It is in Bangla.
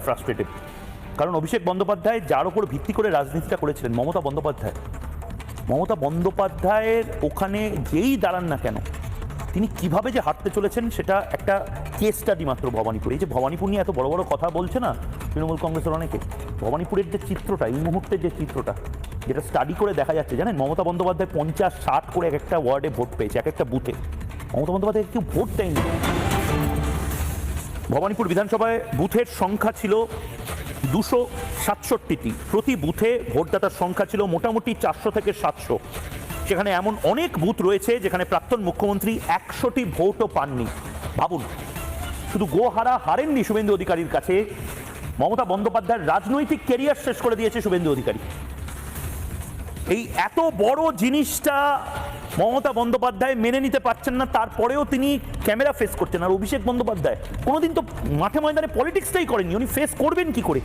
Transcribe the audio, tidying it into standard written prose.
ফ্রাস্ট্রেটেড, কারণ অভিষেক বন্দ্যোপাধ্যায় যার উপর ভিত্তি করে রাজনীতিটা করেছিলেন মমতা বন্দ্যোপাধ্যায়ের ওখানে যেই দাঁড়ান না কেন তিনি কিভাবে যে হাঁটতে চলেছেন সেটা একটা কেস স্টাডি মাত্র ভবানীপুর। এই যে ভবানীপুর নিয়ে এত বড় বড় কথা বলছে না তৃণমূল কংগ্রেসের অনেকে, ভবানীপুরের যে চিত্রটা এই মুহূর্তের যে চিত্রটা যেটা স্টাডি করে দেখা যাচ্ছে, জানেন মমতা বন্দ্যোপাধ্যায় 50-60 করে এক একটা ওয়ার্ডে ভোট পেয়েছে, এক একটা বুথে। মমতা বন্দ্যোপাধ্যায় কেউ ভোট দেয়নি। ভবানীপুর বিধানসভায় বুথের সংখ্যা ছিল 267টি, প্রতি বুথে ভোটদাতার সংখ্যা ছিল মোটামুটি 400 থেকে 700। সেখানে এমন অনেক বুথ রয়েছে যেখানে প্রাক্তন মুখ্যমন্ত্রী 100টি ভোটও পাননি। ভাবুন, শুধু গোহারা হারেননি শুভেন্দু অধিকারীর কাছে, মমতা বন্দ্যোপাধ্যায়ের রাজনৈতিক ক্যারিয়ার শেষ করে দিয়েছে শুভেন্দু অধিকারী। এই এত বড় জিনিসটা মমতা বন্দ্যোপাধ্যায় মেনে নিতে পারছেন না, তারপরেও তিনি ক্যামেরা ফেস করছেন। আর অভিষেক বন্দ্যোপাধ্যায় কোনোদিন তো মাঠে ময়দানে পলিটিক্সটাই করেননি, উনি ফেস করবেন কি করে?